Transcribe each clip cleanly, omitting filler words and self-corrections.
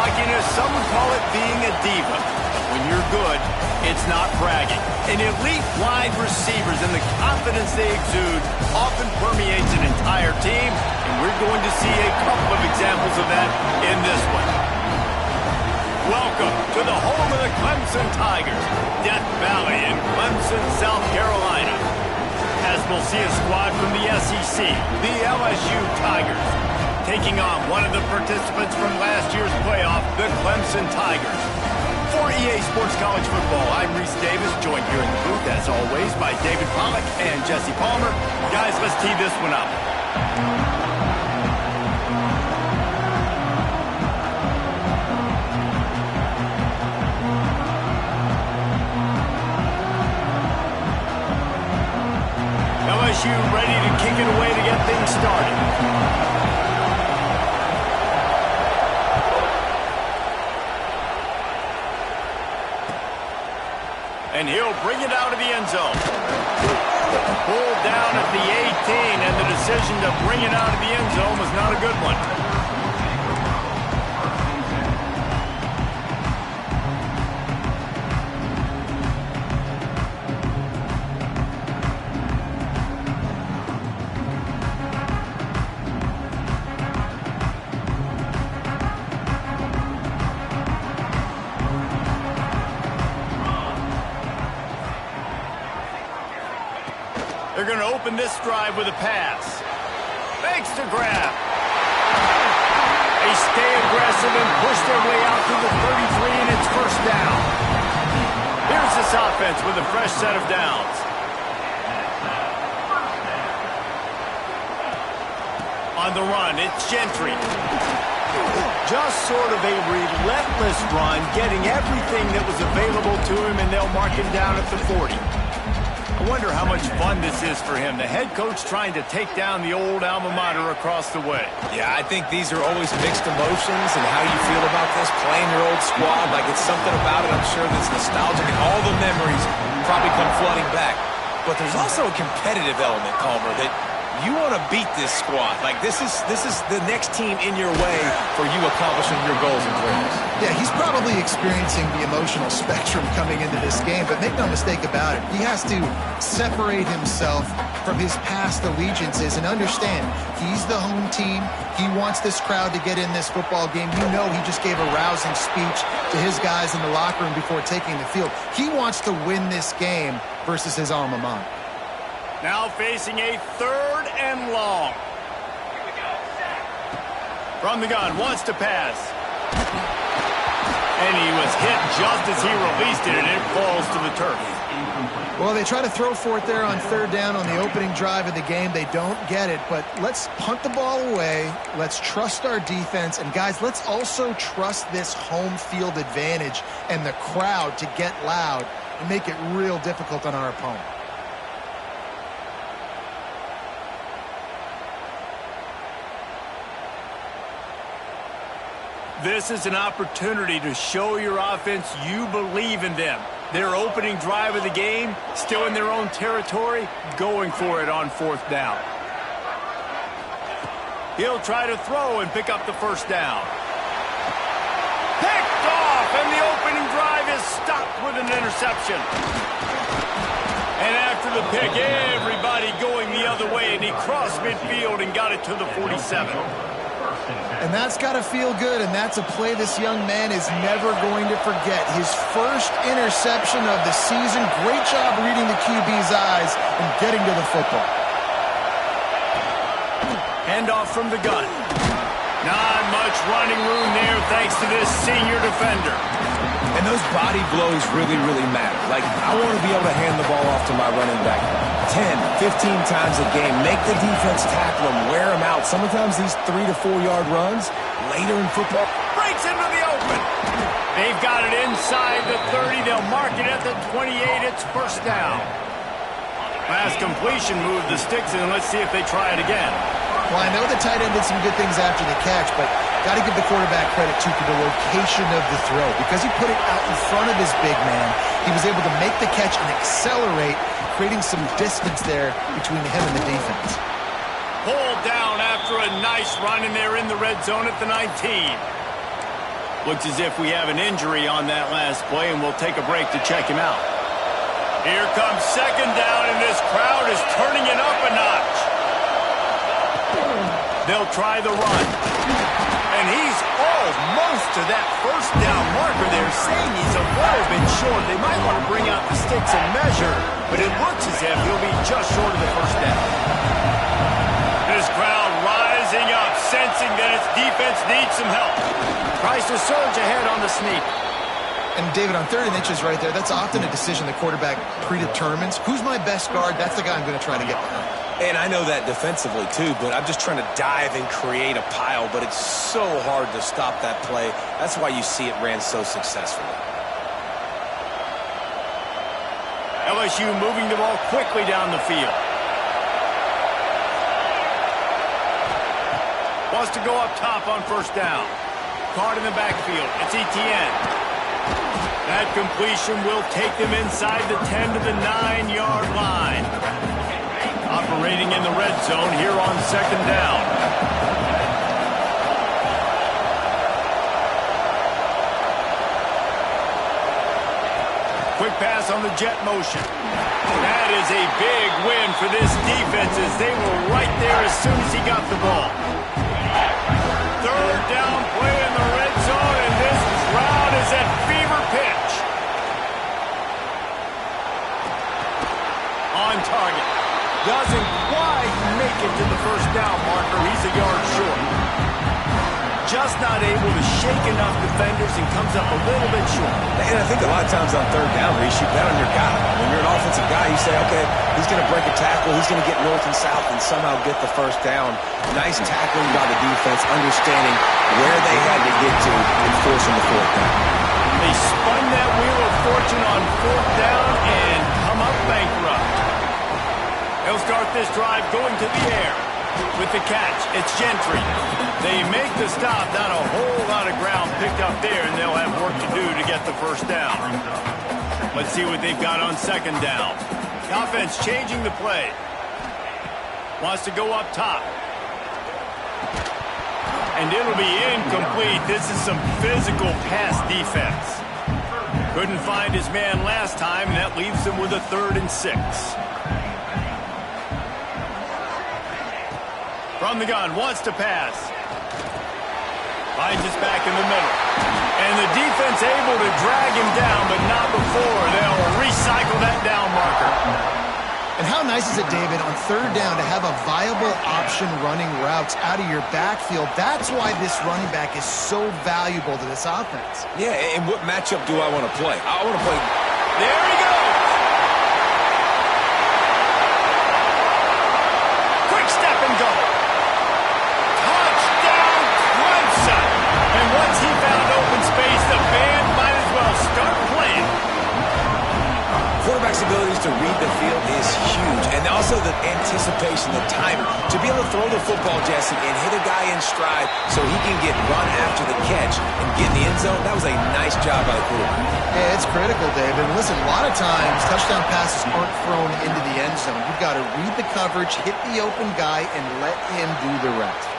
cockiness, some would call it being a diva. But when you're good, it's not bragging. And elite wide receivers and the confidence they exude often permeates an entire team, and we're going to see a couple of examples of that in this one. Welcome to the home of the Clemson Tigers, Death Valley in Clemson, South Carolina. As we'll see a squad from the SEC, the LSU Tigers, taking on one of the participants from last year's playoff, the Clemson Tigers. For EA Sports College Football, I'm Reese Davis, joined here in the booth, as always, by David Pollack and Jesse Palmer. Guys, let's tee this one up. LSU ready to kick it away to get things started. And he'll bring it out of the end zone. Pulled down at the 18, and the decision to bring it out of the end zone was not a good one. They're going to open this drive with a pass. Fakes to grab. They stay aggressive and push their way out to the 33, and it's first down. Here's this offense with a fresh set of downs. On the run, it's Gentry. Just sort of a relentless run, getting everything that was available to him, and they'll mark him down at the 40. I wonder how much fun this is for him. The head coach trying to take down the old alma mater across the way. Yeah, I think these are always mixed emotions, and how you feel about this, playing your old squad, like it's something about it, I'm sure, that's nostalgic, and all the memories probably come flooding back. But there's also a competitive element, Palmer, that you want to beat this squad. Like, this is the next team in your way for you accomplishing your goals and dreams. Yeah, he's probably experiencing the emotional spectrum coming into this game, but make no mistake about it. He has to separate himself from his past allegiances and understand he's the home team. He wants this crowd to get in this football game. You know he just gave a rousing speech to his guys in the locker room before taking the field. He wants to win this game versus his alma mater. Now facing a 3rd and long. From the gun, wants to pass. And he was hit just as he released it, and it falls to the turf. Well, they try to throw for it there on 3rd down on the opening drive of the game. They don't get it, but let's punt the ball away. Let's trust our defense. And, guys, let's also trust this home field advantage and the crowd to get loud and make it real difficult on our opponent. This is an opportunity to show your offense you believe in them. Their opening drive of the game, still in their own territory, going for it on 4th down. He'll try to throw and pick up the first down. Picked off, and the opening drive is stopped with an interception. And after the pick, everybody going the other way, and he crossed midfield and got it to the 47. And that's got to feel good, and that's a play this young man is never going to forget. His first interception of the season. Great job reading the QB's eyes and getting to the football. Handoff from the gun. Not much running room there thanks to this senior defender. And those body blows really, really matter. Like, I want to be able to hand the ball off to my running back 10, 15 times a game. Make the defense tackle them, wear them out. Sometimes these 3 to 4 yard runs later in football. Breaks into the open. They've got it inside the 30. They'll mark it at the 28. It's first down. Last completion moved the sticks, and let's see if they try it again. Well, I know the tight end did some good things after the catch, but got to give the quarterback credit, too, for the location of the throw. Because he put it out in front of his big man, he was able to make the catch and accelerate, creating some distance there between him and the defense. Pulled down after a nice run, and they're in the red zone at the 19. Looks as if we have an injury on that last play, and we'll take a break to check him out. Here comes second down, and this crowd is turning it up a notch. They'll try the run. And he's almost to that first down marker there, saying he's a little bit short. They might want to bring out the sticks and measure, but it looks as if he'll be just short of the first down. This crowd rising up, sensing that its defense needs some help. Tries to surge ahead on the sneak. And David, on 3rd and inches right there, that's often a decision the quarterback predetermines. Who's my best guard? That's the guy I'm going to try to get behind. And I know that defensively, too, but I'm just trying to dive and create a pile, but it's so hard to stop that play. That's why you see it ran so successfully. LSU moving the ball quickly down the field. Wants to go up top on first down. Caught in the backfield. It's Etienne. That completion will take them inside the 10 to the 9-yard line. Operating in the red zone here on second down. Quick pass on the jet motion. That is a big win for this defense as they were right there as soon as he got the ball. Third down play in the red zone, and this crowd is at fever pitch. On target. Doesn't quite make it to the first down marker. He's a yard short. Just not able to shake enough defenders and comes up a little bit short. And I think a lot of times on third down, Reese, you bet on your guy. When you're an offensive guy, you say, okay, he's going to break a tackle, he's going to get north and south and somehow get the first down. Nice tackling by the defense, understanding where they had to get to and forcing the fourth down. They spun that wheel of fortune on fourth down and come up bankrupt. They'll start this drive going to the air. With the catch, it's Gentry. They make the stop, not a whole lot of ground picked up there, and they'll have work to do to get the first down. Let's see what they've got on second down. The offense changing the play. Wants to go up top. And it'll be incomplete. This is some physical pass defense. Couldn't find his man last time, and that leaves him with a 3rd and 6. From the gun, wants to pass. Finds us back in the middle. And the defense able to drag him down, but not before. They'll recycle that down marker. And how nice is it, David, on 3rd down to have a viable option running routes out of your backfield? That's why this running back is so valuable to this offense. Yeah, and what matchup do I want to play? I want to play. There he goes. Quick step and go. Touchdown, Clemson. And once he found open space, the band might as well start playing. Quarterback's abilities to read the field is huge, and also the anticipation, the timing. To be able to throw the football, Jesse, and hit a guy in stride so he can get run after the catch and get in the end zone, that was a nice job by the quarterback. Yeah, it's critical, David. And listen, a lot of times touchdown passes aren't thrown into the end zone. You've got to read the coverage, hit the open guy, and let him do the rest.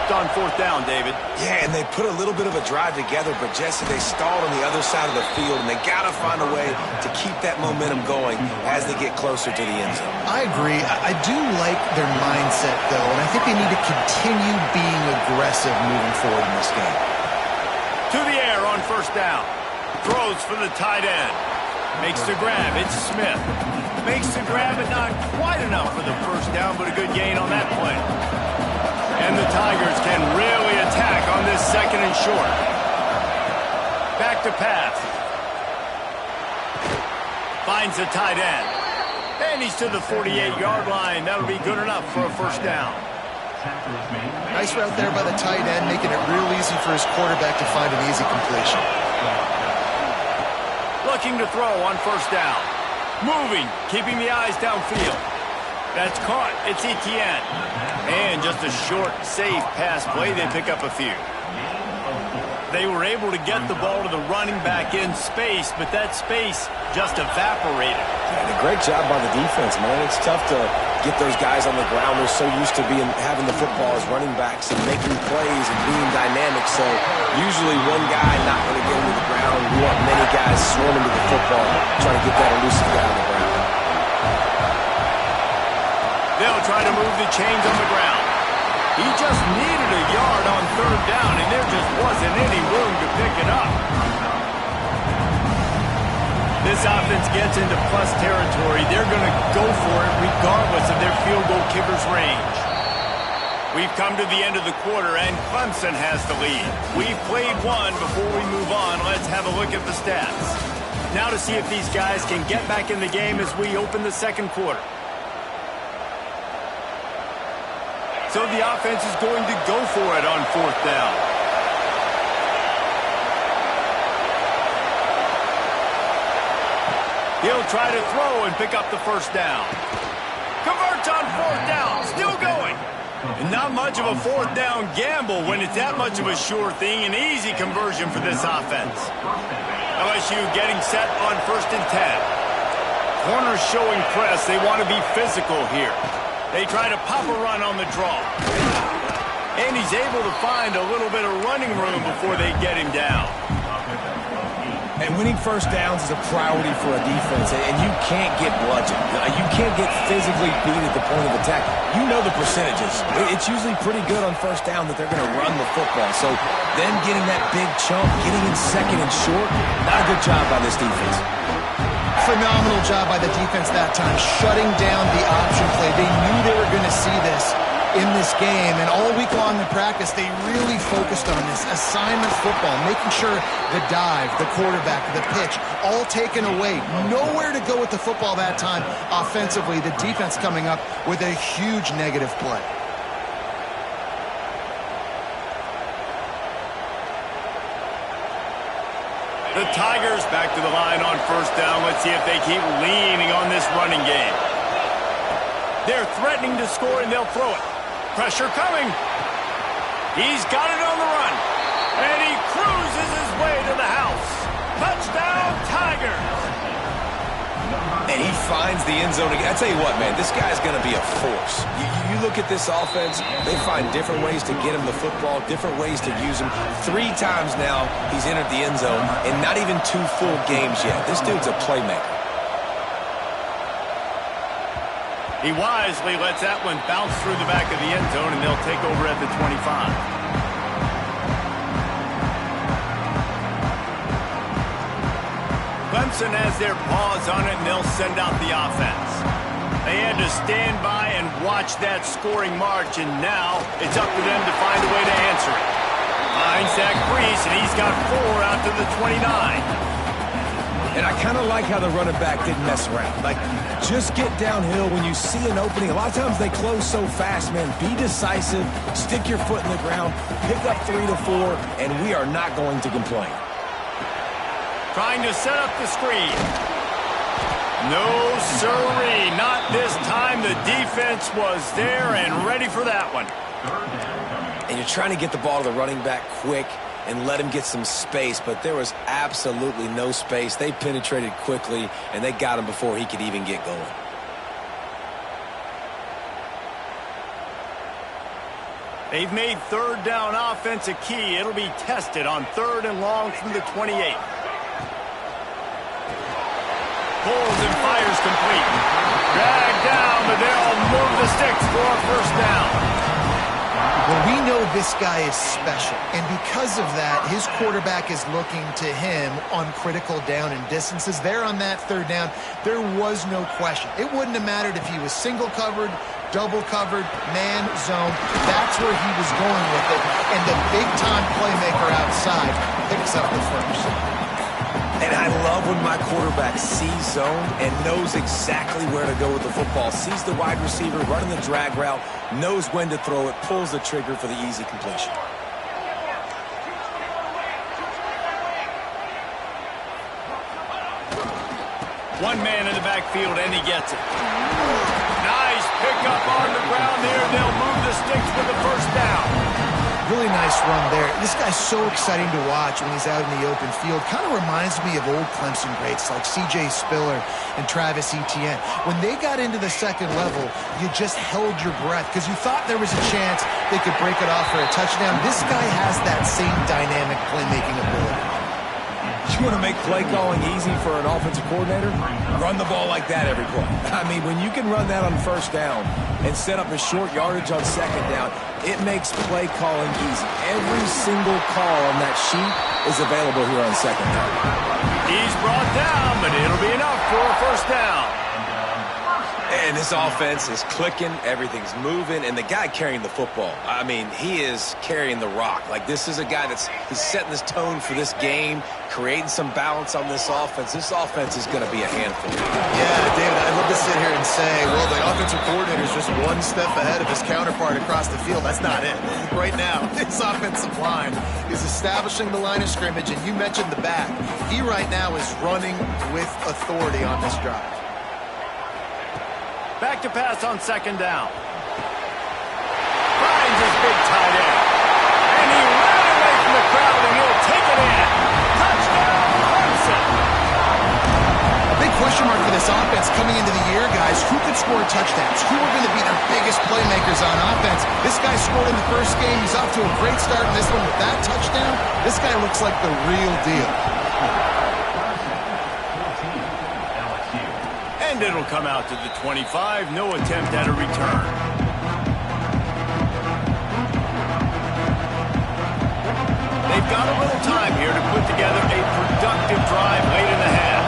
On fourth down, David. Yeah, and they put a little bit of a drive together, but Jesse, they stalled on the other side of the field, and they got to find a way to keep that momentum going as they get closer to the end zone. I agree. I do like their mindset, though, and I think they need to continue being aggressive moving forward in this game. To the air on first down. Throws for the tight end. Makes the grab. It's Smith. Makes the grab, but not quite enough for the first down, but a good gain on that play. And the Tigers can really attack on this 2nd and short. Back to pass. Finds the tight end. And he's to the 48-yard line. That'll be good enough for a first down. Nice route there by the tight end, making it real easy for his quarterback to find an easy completion. Looking to throw on first down. Moving, keeping the eyes downfield. That's caught. It's Etienne. And just a short, safe pass play. They pick up a few. They were able to get the ball to the running back in space, but that space just evaporated. And a great job by the defense, man. It's tough to get those guys on the ground. They're so used to having the football as running backs and making plays and being dynamic. So usually one guy not going to get into the ground. We want many guys swarming to the football, trying to get that elusive guy on the ground. They'll try to move the chains on the ground. He just needed a yard on third down, and there just wasn't any room to pick it up. This offense gets into plus territory. They're going to go for it regardless of their field goal kicker's range. We've come to the end of the quarter, and Clemson has the lead. We've played one. Before we move on, let's have a look at the stats. Now to see if these guys can get back in the game as we open the second quarter. So the offense is going to go for it on fourth down. He'll try to throw and pick up the first down. Converts on fourth down. Still going. And not much of a fourth down gamble when it's that much of a sure thing. An easy conversion for this offense. LSU getting set on 1st and 10. Corners showing press. They want to be physical here. They try to pop a run on the draw. And he's able to find a little bit of running room before they get him down. And winning first downs is a priority for a defense, and you can't get bludgeoned. You can't get physically beat at the point of attack. You know the percentages. It's usually pretty good on first down that they're going to run the football. So them getting that big chunk, getting in second and short, not a good job by this defense. Phenomenal job by the defense that time, shutting down the option play. They knew they were going to see this in this game, and all week long in practice, they really focused on this assignment football, making sure the dive, the quarterback, the pitch, all taken away. Nowhere to go with the football that time offensively. The defense coming up with a huge negative play. The Tigers back to the line on first down. Let's see if they keep leaning on this running game. They're threatening to score, and they'll throw it. Pressure coming. He's got it on the run. And he cruises his way to the house. Touchdown, Tigers. And he finds the end zone again. I tell you what, man, this guy's going to be a force. You look at this offense, they find different ways to get him the football, different ways to use him. 3 times now he's entered the end zone, and not even 2 full games yet. This dude's a playmaker. He wisely lets that one bounce through the back of the end zone, and they'll take over at the 25. Clemson has their paws on it, and they'll send out the offense. They had to stand by and watch that scoring march, and now it's up to them to find a way to answer it. Finds Zach Brees, and he's got 4 out to the 29. And I kind of like how the running back didn't mess around. Like, just get downhill when you see an opening. A lot of times they close so fast, man. Be decisive, stick your foot in the ground, pick up 3 to 4, and we are not going to complain. Trying to set up the screen. No, sirree, not this time. The defense was there and ready for that one. And you're trying to get the ball to the running back quick and let him get some space, but there was absolutely no space. They penetrated quickly, and they got him before he could even get going. They've made third down offense a key. It'll be tested on 3rd and long from the 28. Pulls and fires complete. Dragged down, but they'll move the sticks for a first down. Well, we know this guy is special, and because of that, his quarterback is looking to him on critical down and distances. There on that 3rd down, there was no question. It wouldn't have mattered if he was single covered, double covered, man, zone. That's where he was going with it, and the big-time playmaker outside picks up the first. And I love when my quarterback sees zone and knows exactly where to go with the football. Sees the wide receiver running the drag route, knows when to throw it, pulls the trigger for the easy completion. One man in the backfield, and he gets it. Nice pickup on the ground here. They'll move the sticks with the first down. Really nice run there. This guy's so exciting to watch when he's out in the open field. Kind of reminds me of old Clemson greats like C.J. Spiller and Travis Etienne. When they got into the second level, you just held your breath because you thought there was a chance they could break it off for a touchdown. This guy has that same dynamic playmaking ability. You want to make play calling easy for an offensive coordinator? Run the ball like that every play. I mean, when you can run that on first down and set up a short yardage on second down, it makes play calling easy. Every single call on that sheet is available here on second down. He's brought down, but it'll be enough for a first down. And this offense is clicking, everything's moving, and the guy carrying the football, I mean, he is carrying the rock. Like, this is a guy he's setting this tone for this game, creating some balance on this offense. This offense is going to be a handful. Yeah, David, I'd love to sit here and say, well, the offensive coordinator is just one step ahead of his counterpart across the field. That's not it. Right now, his offensive line is establishing the line of scrimmage, and you mentioned the back. He right now is running with authority on this drive. Back to pass on second down. Finds his big tight end. And he ran away from the crowd, and he'll take it in. Touchdown, Clemson. A big question mark for this offense coming into the year, guys. Who could score touchdowns? Who are going to be their biggest playmakers on offense? This guy scored in the first game. He's off to a great start in this one with that touchdown. This guy looks like the real deal. And it'll come out to the 25. No attempt at a return. They've got a little time here to put together a productive drive late in the half.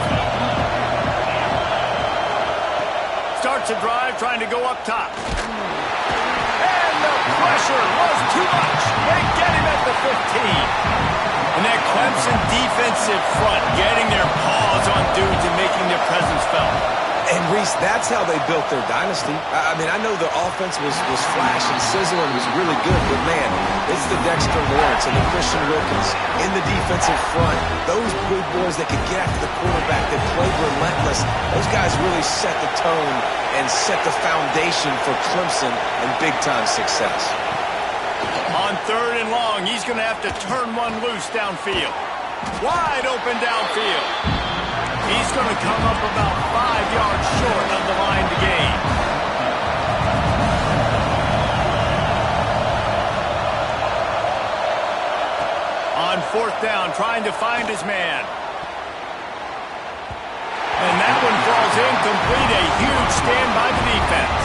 Starts a drive trying to go up top. And the pressure was too much. They get him at the 15. And that Clemson defensive front getting their paws on dudes and making their presence felt. And, Reese, that's how they built their dynasty. I mean, I know the offense was flash and sizzle and was really good, but, man, it's the Dexter Lawrence and the Christian Wilkins in the defensive front. Those big boys that could get after the quarterback, that played relentless, those guys really set the tone and set the foundation for Clemson and big-time success. On third and long, he's going to have to turn one loose downfield. Wide open downfield. He's going to come up about 5 yards short of the line to gain. On fourth down, trying to find his man. And that one falls incomplete. A huge stand by the defense.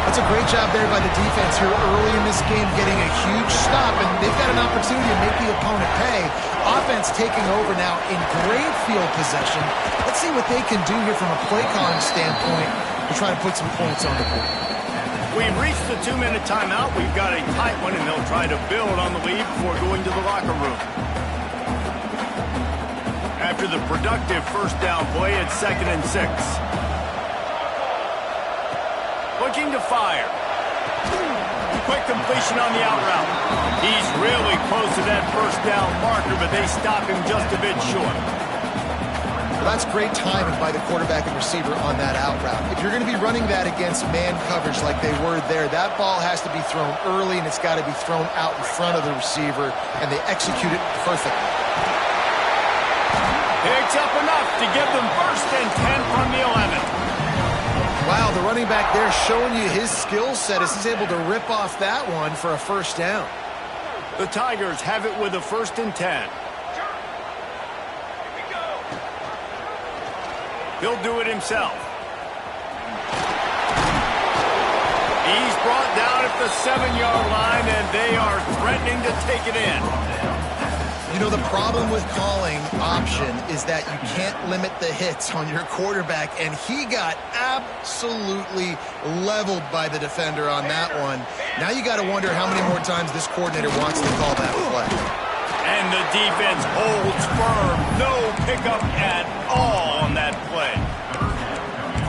That's a great job there by the defense here early in this game, getting a huge stop, and they've got an opportunity to make the opponent pay. Offense taking over now in great field possession. Let's see what they can do here from a play calling standpoint to try to put some points on the board. We've reached the 2-minute timeout. We've got a tight one, and they'll try to build on the lead before going to the locker room. After the productive first down play, it's 2nd and 6. Looking to fire. Quick completion on the out route. He's really close to that first down marker, but they stop him just a bit short. Well, that's great timing by the quarterback and receiver on that out route. If you're going to be running that against man coverage like they were there, that ball has to be thrown early, and it's got to be thrown out in front of the receiver, and they execute it perfectly. Picks up enough to give them 1st and 10 from the 11. Wow, the running back there showing you his skill set as he's able to rip off that one for a first down. The Tigers have it with a 1st and 10. He'll do it himself. He's brought down at the 7-yard line, and they are threatening to take it in. You know, the problem with calling option is that you can't limit the hits on your quarterback, and he got absolutely leveled by the defender on that one. Now you got to wonder how many more times this coordinator wants to call that play. And the defense holds firm. No pickup at all on that play.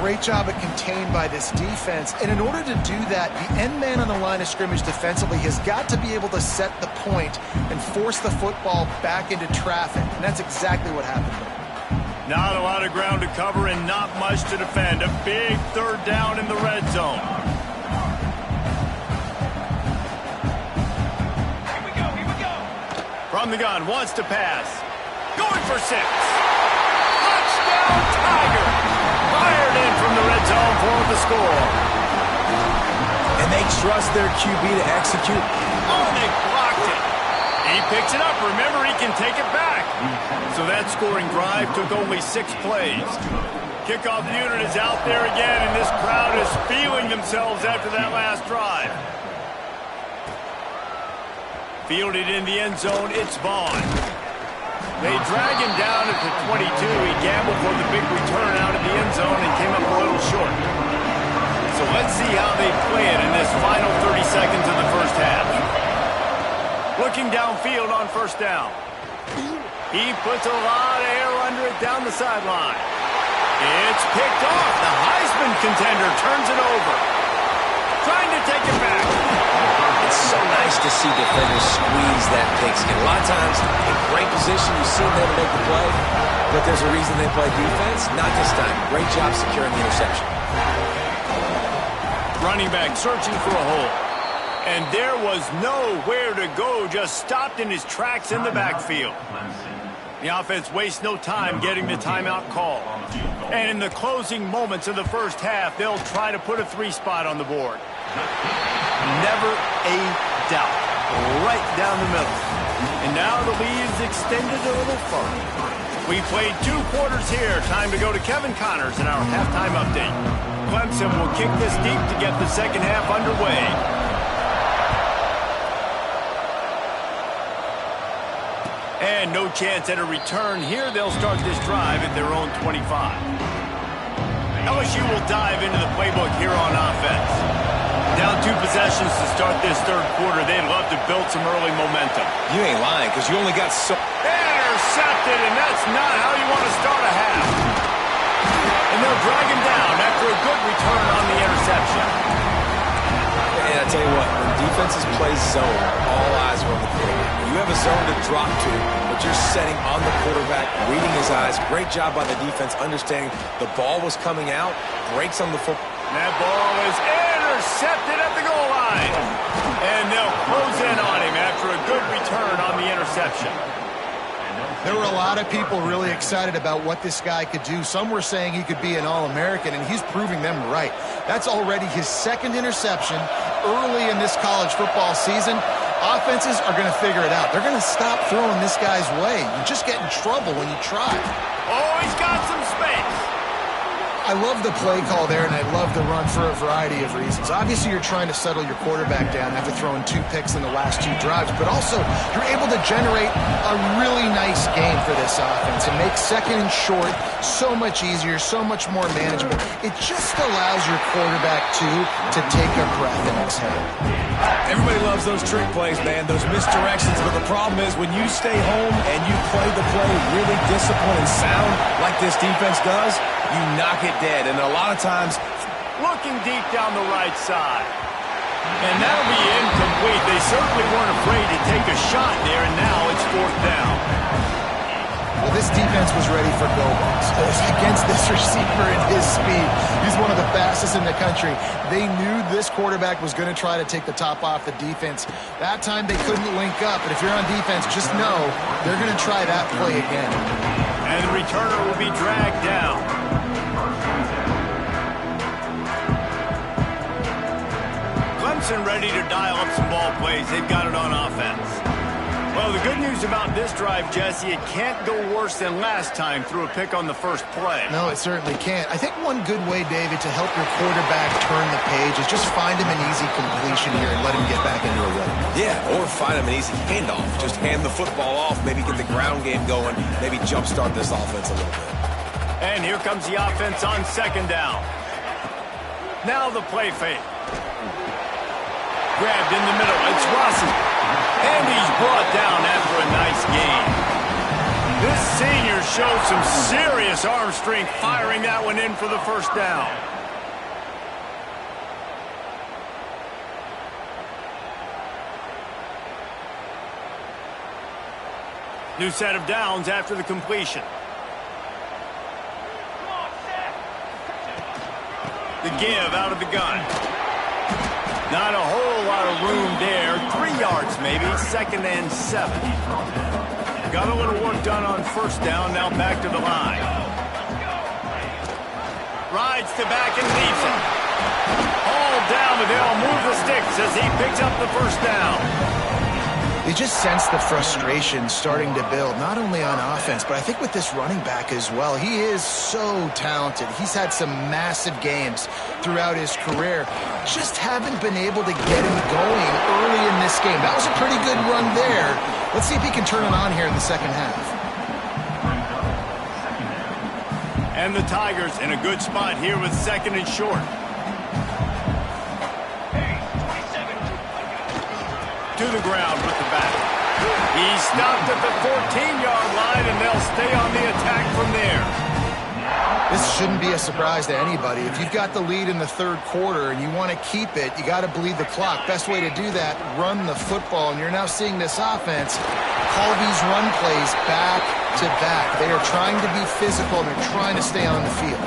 Great job at contained by this defense. And in order to do that, the end man on the line of scrimmage defensively has got to be able to set the point and force the football back into traffic. And that's exactly what happened there. Not a lot of ground to cover and not much to defend. A big third down in the red zone. Here we go. From the gun, wants to pass. Going for 6. Touchdown, Tiger. Fired in from the red zone for the score. And they trust their QB to execute. Oh, they blocked it. He picks it up. Remember, he can take it back. So that scoring drive took only 6 plays. Kickoff unit is out there again, and this crowd is feeling themselves after that last drive. Fielded in the end zone, it's Vaughn. They drag him down at the 22. He gambled for the big return out of the end zone and came up a little short. So let's see how they play it in this final 30 seconds of the first half. Looking downfield on first down. He puts a lot of air under it down the sideline. It's picked off. The Heisman contender turns it over. Trying to take it back. It's so nice to see defenders squeeze that pigskin. A lot of times, in great position, you see them to make the play, but there's a reason they play defense. Not this time. Great job securing the interception. Running back searching for a hole. And there was nowhere to go, just stopped in his tracks in the backfield. The offense wastes no time getting the timeout call. And in the closing moments of the first half, they'll try to put a 3 spot on the board. Never a doubt. Right down the middle. And now the lead is extended a little further. We played 2 quarters here. Time to go to Kevin Connors in our halftime update. Clemson will kick this deep to get the second half underway. And no chance at a return here. They'll start this drive at their own 25. LSU will dive into the playbook here on offense. Down 2 possessions to start this third quarter. They'd love to build some early momentum. You ain't lying, because you only got so... Intercepted, and that's not how you want to start a half. And they'll drag him down after a good return on the interception. And I tell you what, when defenses play zone, all eyes are on the quarterback. You have a zone to drop to, but you're setting on the quarterback, reading his eyes. Great job by the defense, understanding the ball was coming out, breaks on the football. That ball is intercepted at the goal line. And they'll close in on him after a good return on the interception. There were a lot of people really excited about what this guy could do. Some were saying he could be an All-American, and he's proving them right. That's already his 2nd interception early in this college football season. Offenses are going to figure it out. They're going to stop throwing this guy's way. You just get in trouble when you try. Oh, he's got some space. I love the play call there, and I love the run for a variety of reasons. Obviously, you're trying to settle your quarterback down after throwing 2 picks in the last 2 drives, but also you're able to generate a really nice game for this offense and make second and short so much easier, so much more manageable. It just allows your quarterback, to take a breath and exhale. Everybody loves those trick plays, man, those misdirections, but the problem is when you stay home and you play the play really disciplined and sound like this defense does, you knock it dead. And a lot of times, looking deep down the right side. And that'll be incomplete. They certainly weren't afraid to take a shot there, and now it's 4th down. Well, this defense was ready for go-balls. Against this receiver and his speed, he's one of the fastest in the country. They knew this quarterback was going to try to take the top off the defense. That time they couldn't link up, but if you're on defense, just know they're going to try that play again. And the returner will be dragged down. Clemson ready to dial up some ball plays. They've got it on offense. Well, the good news about this drive, Jesse, it can't go worse than last time through a pick on the first play. No, it certainly can't. I think one good way, David, to help your quarterback turn the page is just find him an easy completion here and let him get back into a rhythm. yeah, or find him an easy handoff. Just hand the football off, maybe get the ground game going, maybe jumpstart this offense a little bit. And here comes the offense on 2nd down. Now the play fake. Grabbed in the middle. It's Rossi. And he's brought down after a nice gain. This senior showed some serious arm strength firing that one in for the first down. New set of downs after the completion. The give out of the gun. Not a whole lot of room there. 3 yards maybe. 2nd and 7. Got a little work done on first down. Now back to the line. Rides to back and leaves it. All down, but they'll move the sticks as he picks up the first down. You just sense the frustration starting to build, not only on offense, but I think with this running back as well. He is so talented. He's had some massive games throughout his career. Just haven't been able to get him going early in this game. That was a pretty good run there. Let's see if he can turn it on here in the second half. And the Tigers in a good spot here with 2nd and short. To the ground with the back. He stopped at the 14-yard line, and they'll stay on the attack from there. This shouldn't be a surprise to anybody. If you've got the lead in the 3rd quarter and you want to keep it, you got to bleed the clock. Best way to do that, run the football. And you're now seeing this offense call these run plays back to back. They are trying to be physical. They're trying to stay on the field.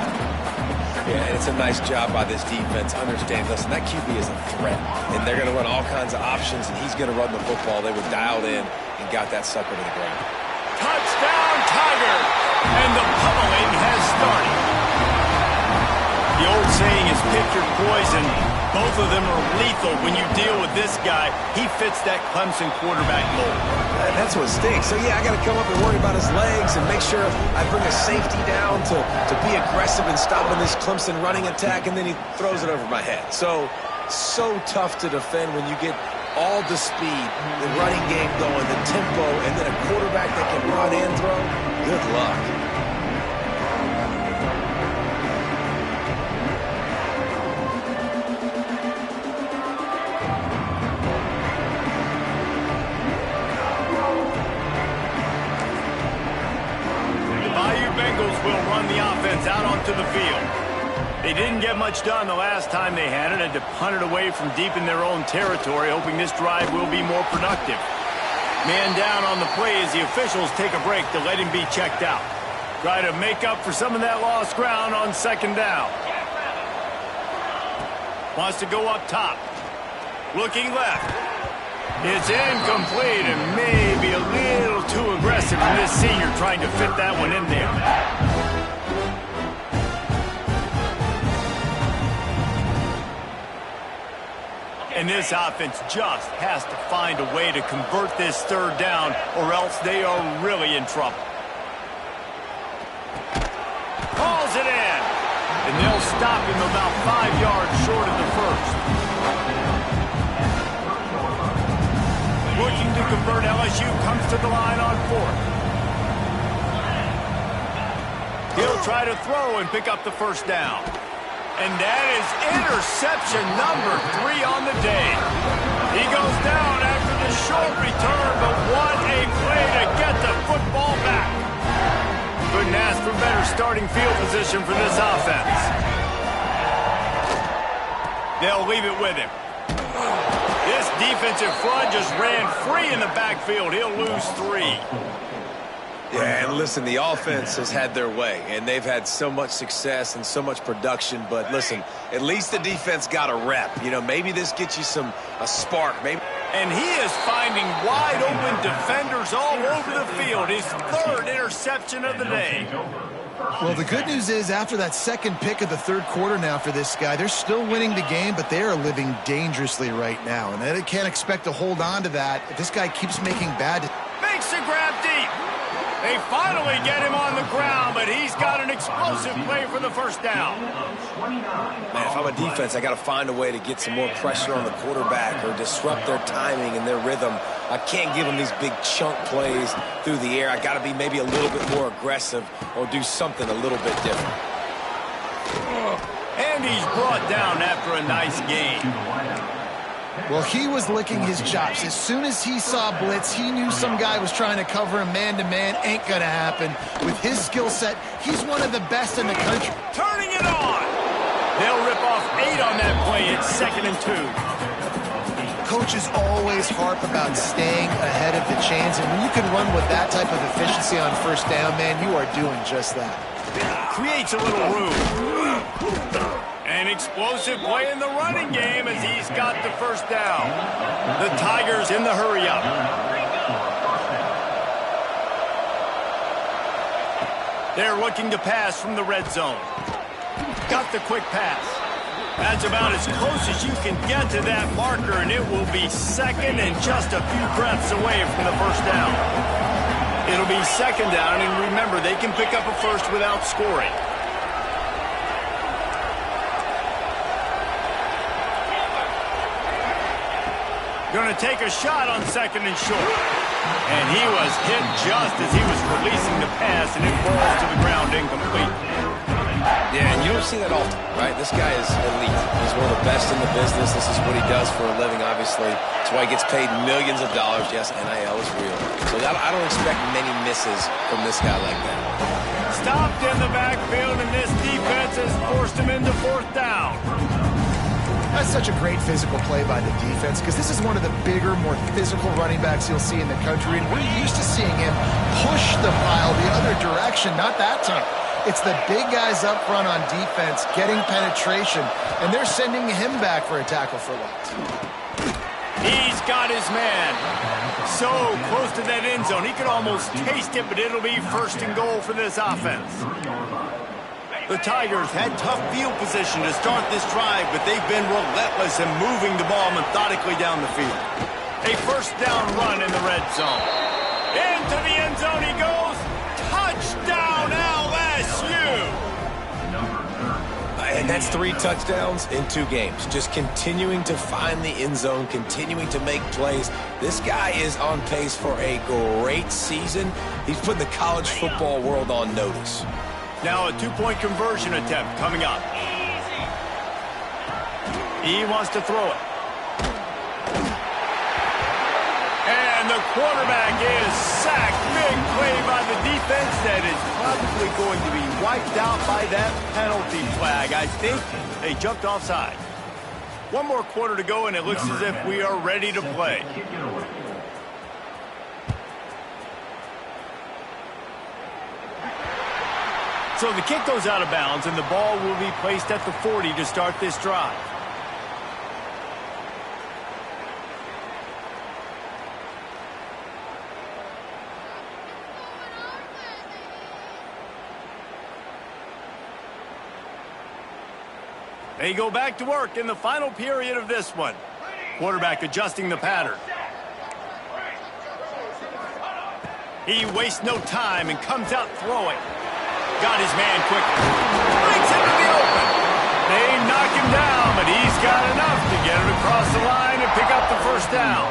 Yeah, and it's a nice job by this defense. Understand, listen, that QB is a threat, and they're going to run all kinds of options, and he's going to run the football. They were dialed in and got that sucker to the ground. Touchdown, Tiger! And the pummeling has started. The old saying is pick your poison. Both of them are lethal when you deal with this guy. He fits that Clemson quarterback mold. That's what stinks. So, yeah, I got to come up and worry about his legs and make sure I bring a safety down to be aggressive in stopping this Clemson running attack, and then he throws it over my head. So tough to defend when you get all the speed, the running game going, the tempo, and then a quarterback that can run and throw. Good luck. Will run the offense out onto the field. They didn't get much done the last time they had it, and to punt it away from deep in their own territory, hoping this drive will be more productive. Man down on the play as the officials take a break to let him be checked out. Try to make up for some of that lost ground on 2nd down. Wants to go up top. Looking left. It's incomplete and maybe a little too aggressive for this senior trying to fit that one in there. And this offense just has to find a way to convert this 3rd down, or else they are really in trouble. Calls it in. And they'll stop him about 5 yards short of the 1st. Looking to convert, LSU comes to the line on 4th. He'll try to throw and pick up the first down. And that is interception number 3 on the day. He goes down after the short return, but what a play to get the football back. Couldn't ask for better starting field position for this offense. They'll leave it with him. This defensive front just ran free in the backfield. He'll lose 3. Yeah, and listen, the offense has had their way, and they've had so much success and so much production. But listen, at least the defense got a rep. You know, maybe this gets you a spark. Maybe. And he is finding wide open defenders all over the field. His 3rd interception of the day. Well, the good news is after that 2nd pick of the 3rd quarter now for this guy, they're still winning the game, but they are living dangerously right now. And they can't expect to hold on to that if this guy keeps making bad. Makes a grab deep. They finally get him on the ground, but he's got an explosive play for the first down. Man, if I'm a defense, I got to find a way to get some more pressure on the quarterback or disrupt their timing and their rhythm. I can't give them these big chunk plays through the air. I got to be maybe a little bit more aggressive or do something a little bit different. And he's brought down after a nice game. Well, he was licking his chops. As soon as he saw blitz, he knew some guy was trying to cover him man-to-man. Ain't going to happen. With his skill set, he's one of the best in the country. Turning it on. They'll rip off 8 on that play. It's 2nd and 2. Coaches always harp about staying ahead of the chains, and when you can run with that type of efficiency on first down, man, you are doing just that. Creates a little room. An explosive play in the running game as he's got the first down. The Tigers in the hurry-up. They're looking to pass from the red zone. Got the quick pass. That's about as close as you can get to that marker, and it will be second and just a few breaths away from the first down. It'll be second down, and remember, they can pick up a first without scoring. Going to take a shot on second and short. And he was hit just as he was releasing the pass, and it falls to the ground incomplete. Yeah, and you don't see that often, right? This guy is elite. He's one of the best in the business. This is what he does for a living, obviously. That's why he gets paid millions of dollars. Yes, NIL is real. So I don't expect many misses from this guy like that. Stopped in the backfield, and this defense has forced him into fourth down. That's such a great physical play by the defense because this is one of the bigger, more physical running backs you'll see in the country, and we're used to seeing him push the pile the other direction, not that time. It's the big guys up front on defense getting penetration, and they're sending him back for a tackle for loss. He's got his man. So close to that end zone. He could almost taste it, but it'll be first and goal for this offense. The Tigers had tough field position to start this drive, but they've been relentless in moving the ball methodically down the field. A first down run in the red zone. Into the end zone he goes. Touchdown, LSU! And that's 3 touchdowns in 2 games. Just continuing to find the end zone, continuing to make plays. This guy is on pace for a great season. He's putting the college football world on notice. Now a 2-point conversion attempt coming up. He wants to throw it. And the quarterback is sacked. Big play by the defense that is probably going to be wiped out by that penalty flag. I think they jumped offside. 1 more quarter to go, and it looks as if we are ready to play. So the kick goes out of bounds, and the ball will be placed at the 40 to start this drive. They go back to work in the final period of this one. Quarterback adjusting the pattern. He wastes no time and comes out throwing. Got his man quickly. Brings him to the open. They knock him down, but he's got enough to get it across the line and pick up the first down.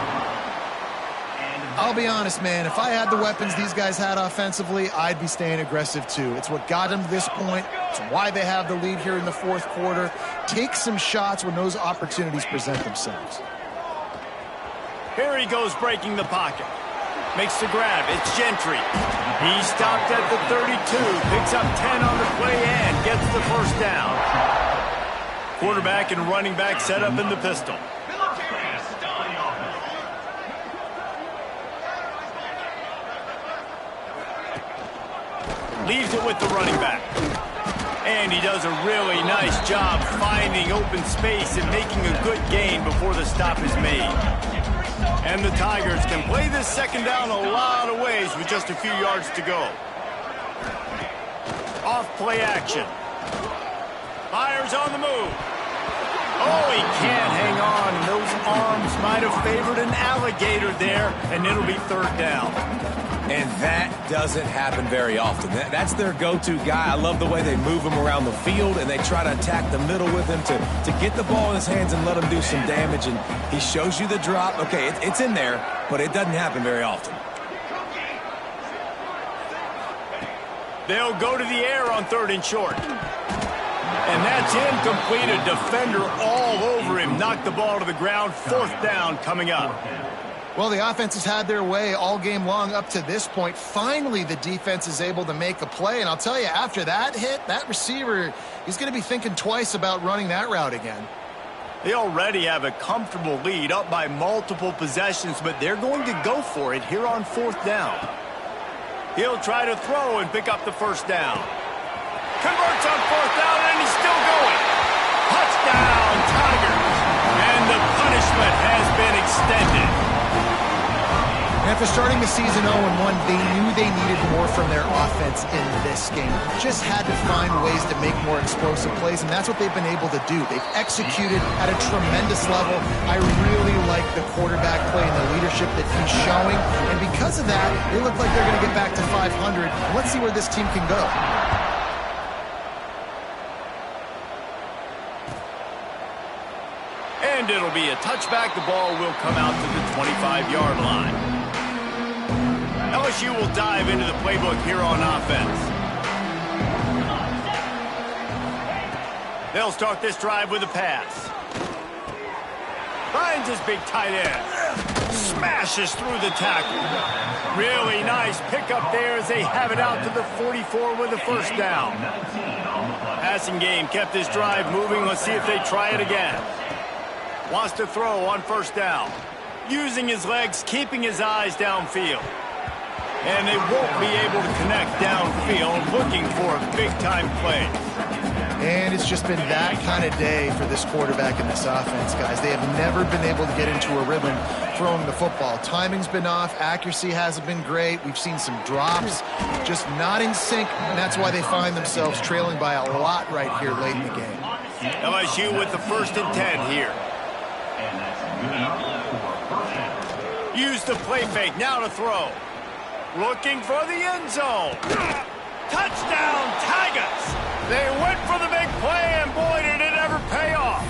I'll be honest, man. If I had the weapons these guys had offensively, I'd be staying aggressive too. It's what got them to this point. It's why they have the lead here in the fourth quarter. Take some shots when those opportunities present themselves. Here he goes breaking the pocket. Makes the grab. It's Gentry. He stopped at the 32. Picks up 10 on the play and gets the first down. Quarterback and running back set up in the pistol. Leaves it with the running back. And he does a really nice job finding open space and making a good gain before the stop is made. And the Tigers can play this second down a lot of ways with just a few yards to go. Off play action. Fires on the move. Oh, he can't hang on. And those arms might have favored an alligator there, and it'll be third down. And that doesn't happen very often. That's their go-to guy. I love the way they move him around the field, and they try to attack the middle with him to get the ball in his hands and let him do some damage. And he shows you the drop. Okay, it's in there, but it doesn't happen very often. They'll go to the air on third and short. And that's incomplete. A defender all over him. Knocked the ball to the ground. Fourth down coming up. Well, the offense has had their way all game long up to this point. Finally, the defense is able to make a play. And I'll tell you, after that hit, that receiver, he's going to be thinking twice about running that route again. They already have a comfortable lead up by multiple possessions, but they're going to go for it here on fourth down. He'll try to throw and pick up the first down. Converts on fourth down, and he's still going. Touchdown, Tigers. And the punishment has been extended. After starting the season 0-1, they knew they needed more from their offense in this game. Just had to find ways to make more explosive plays, and that's what they've been able to do. They've executed at a tremendous level. I really like the quarterback play and the leadership that he's showing, and because of that, they look like they're going to get back to 500. Let's see where this team can go. And it'll be a touchback. The ball will come out to the 25-yard line. LSU will dive into the playbook here on offense. They'll start this drive with a pass. Finds his big tight end. Smashes through the tackle. Really nice pickup there as they have it out to the 44 with a first down. Passing game kept this drive moving. Let's see if they try it again. Wants to throw on first down. Using his legs, keeping his eyes downfield. And they won't be able to connect downfield, looking for a big-time play. And it's just been that kind of day for this quarterback and this offense, guys. They have never been able to get into a rhythm throwing the football. Timing's been off. Accuracy hasn't been great. We've seen some drops, just not in sync, and that's why they find themselves trailing by a lot right here late in the game. LSU with the 1st and 10 here. Use the play fake, now to throw. Looking for the end zone. Touchdown, Tigers! They went for the big play, and boy, did it ever pay off.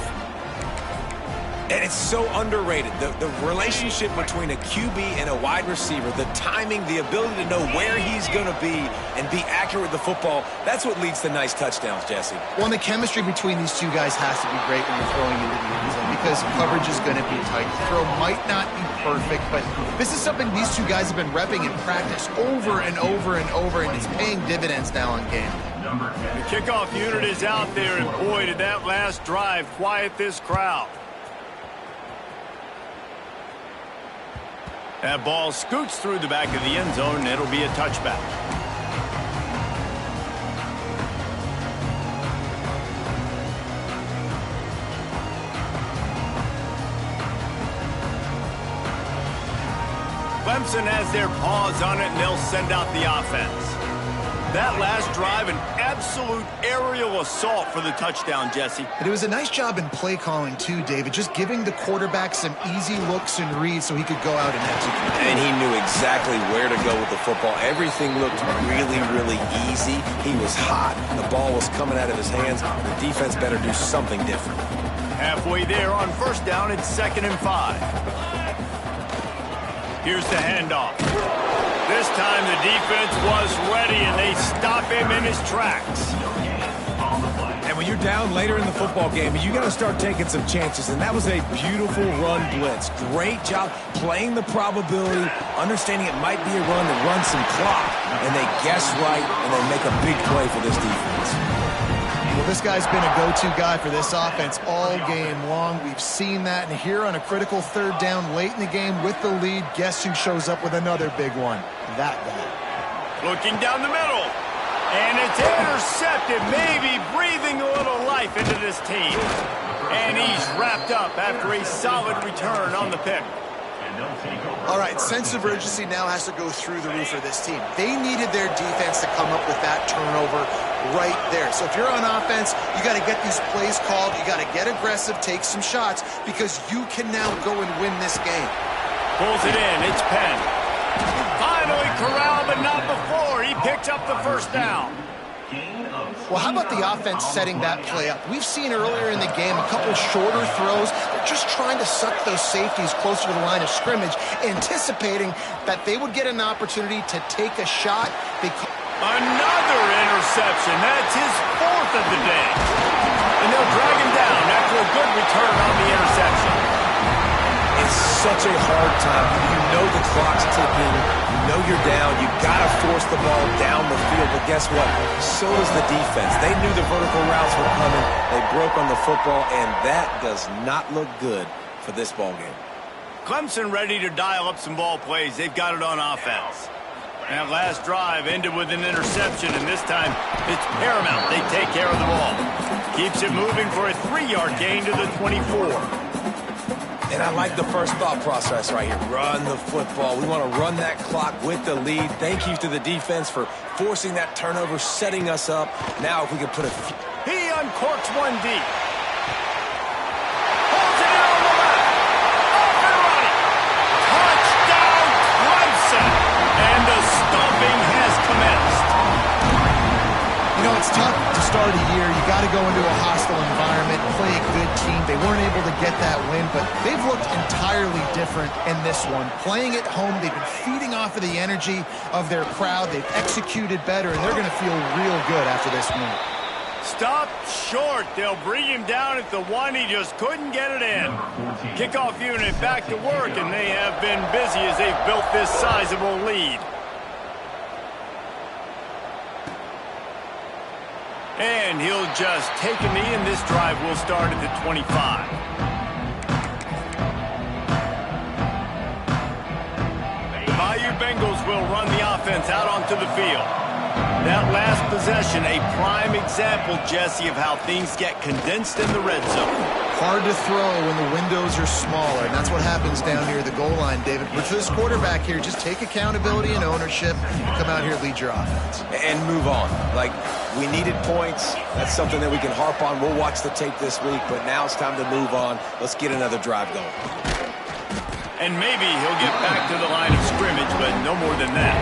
And it's so underrated. The relationship between a QB and a wide receiver, the timing, the ability to know where he's going to be and be accurate with the football, that's what leads to nice touchdowns, Jesse. Well, and the chemistry between these two guys has to be great when you're throwing into the end zone because coverage is going to be tight. The throw might not be perfect, but this is something these two guys have been repping in practice over and over and over, and it's paying dividends now in game. The kickoff unit is out there, and boy, did that last drive quiet this crowd. That ball scoots through the back of the end zone, and it'll be a touchback. Clemson has their paws on it, and they'll send out the offense. That last drive, an absolute aerial assault for the touchdown, Jesse. And it was a nice job in play calling, too, David, just giving the quarterback some easy looks and reads so he could go out and execute. And he knew exactly where to go with the football. Everything looked really, really easy. He was hot. The ball was coming out of his hands. The defense better do something different. Halfway there on first down, it's 2nd and 5. Here's the handoff. This time the defense was ready, and they stop him in his tracks. And when you're down later in the football game, you got to start taking some chances, and that was a beautiful run blitz. Great job playing the probability, understanding it might be a run to run some clock, and they guess right, and they make a big play for this defense. Well, this guy's been a go-to guy for this offense all game long. We've seen that, and here on a critical 3rd down late in the game with the lead, guess who shows up with another big one? That guy. Looking down the middle, and it's intercepted, maybe breathing a little life into this team. And he's wrapped up after a solid return on the pick. All right, sense of urgency now has to go through the roof for this team. They needed their defense to come up with that turnover right there. So if you're on offense, you got to get these plays called. You got to get aggressive, take some shots, because you can now go and win this game. Pulls it in. It's Penn. Finally corralled, but not before. He picked up the first down. Well, how about the offense setting that play up? We've seen earlier in the game a couple shorter throws. They're just trying to suck those safeties closer to the line of scrimmage, anticipating that they would get an opportunity to take a shot. Another interception. That's his 4th of the day. And they'll drag him down after a good return on the interception. It's such a hard time. You know the clock's ticking. You know you're down. You got to force the ball down the field. But guess what? So does the defense. They knew the vertical routes were coming. They broke on the football, and that does not look good for this ball game. Clemson ready to dial up some ball plays. They've got it on offense. That last drive ended with an interception, and this time it's paramount. They take care of the ball. Keeps it moving for a 3-yard gain to the 24. And I like the first thought process right here. Run the football. We want to run that clock with the lead. Thank you to the defense for forcing that turnover, setting us up. Now if we can put a... He uncorks one deep. Holds it in on the left. Off and running. Touchdown, Clemson. And the stomping has commenced. You know, it's tough to start a year. You got to go into a hostile environment, play a good team. They weren't able to get that win, but they've looked entirely different in this one. Playing at home, they've been feeding off of the energy of their crowd. They've executed better, and they're going to feel real good after this win. Stopped short. They'll bring him down at the 1. He just couldn't get it in. Kickoff unit back to work, and they have been busy as they've built this sizable lead. And he'll just take a knee, and this drive will start at the 25. Bayou Bengals will run the offense out onto the field. That last possession, a prime example, Jesse, of how things get condensed in the red zone. Hard to throw when the windows are smaller, and that's what happens down near the goal line, David. But for this quarterback here, just take accountability and ownership. Come out here, lead your offense. And move on. Like, we needed points. That's something that we can harp on. We'll watch the tape this week, but now it's time to move on. Let's get another drive going. And maybe he'll get back to the line of scrimmage, but no more than that.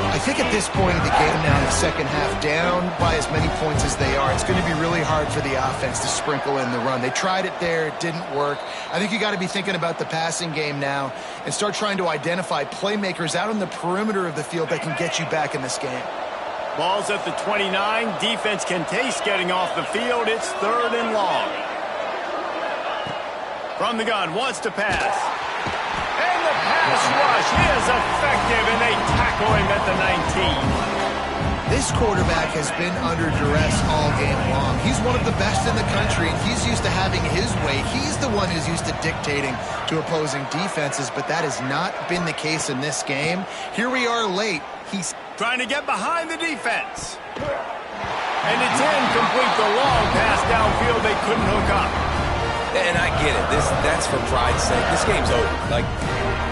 I think at this point in the game now, in the second half, down by as many points as they are, it's going to be really hard for the offense to sprinkle in the run. They tried it there. It didn't work. I think you got to be thinking about the passing game now and start trying to identify playmakers out on the perimeter of the field that can get you back in this game. Ball's at the 29. Defense can taste getting off the field. It's 3rd and long. From the gun, wants to pass. And the pass rush is effective, and they tackle him at the 19. This quarterback has been under duress all game long. He's one of the best in the country, and he's used to having his way. He's the one who's used to dictating to opposing defenses, but that has not been the case in this game. Here we are late. He's trying to get behind the defense. And it's incomplete. The long pass downfield, they couldn't hook up. And I get it. That's for pride's sake. This game's over. Like,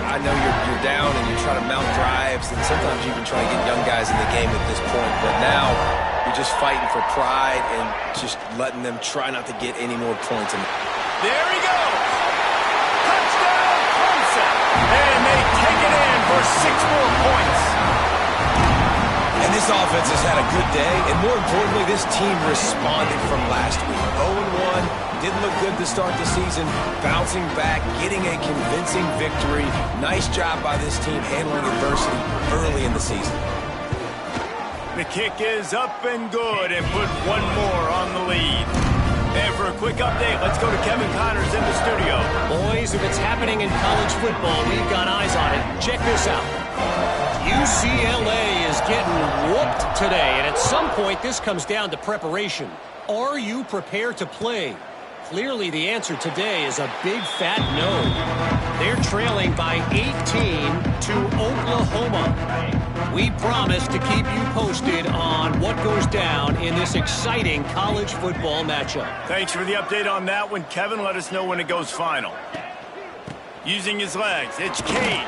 I know you're down and you try to mount drives, and sometimes you even try to get young guys in the game at this point. But now you're just fighting for pride and just letting them try not to get any more points. There he goes. Touchdown, Clemson. And they take it in for 6 more points. And this offense has had a good day, and more importantly, this team responded from last week. 0-1. Didn't look good to start the season, bouncing back, getting a convincing victory. Nice job by this team handling adversity early in the season. The kick is up and good, and put 1 more on the lead. And for a quick update, let's go to Kevin Connors in the studio. Boys, if it's happening in college football, we've got eyes on it. Check this out. UCLA is getting whooped today, and at some point, this comes down to preparation. Are you prepared to play? Clearly, the answer today is a big fat no. They're trailing by 18 to Oklahoma. We promise to keep you posted on what goes down in this exciting college football matchup. Thanks for the update on that one, Kevin. Let us know when it goes final. Using his legs, it's Cade.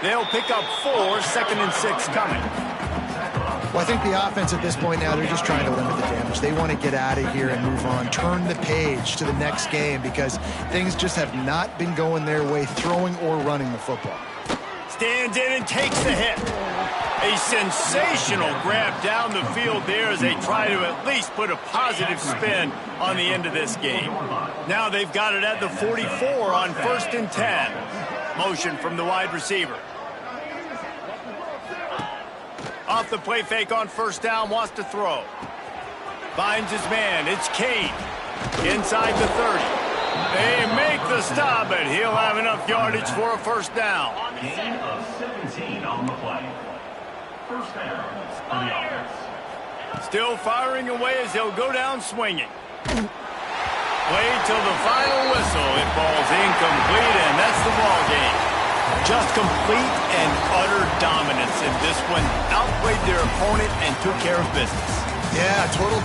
They'll pick up 4, 2nd and 6 coming. Well, I think the offense at this point now, they're just trying to limit the damage. They want to get out of here and move on, turn the page to the next game because things just have not been going their way, throwing or running the football. Stands in and takes the hit. A sensational grab down the field there as they try to at least put a positive spin on the end of this game. Now they've got it at the 44 on 1st and 10. Motion from the wide receiver. Off the play fake on 1st down, wants to throw. Finds his man, it's Cade. Inside the 30. They make the stop, but he'll have enough yardage for a 1st down. Gain of 17 on the play. 1st down for the offense. Still firing away as he'll go down swinging. Played till the final whistle. It falls incomplete, and that's the ball game. Just complete and utter dominance in this one. Outplayed their opponent and took care of business. Yeah, total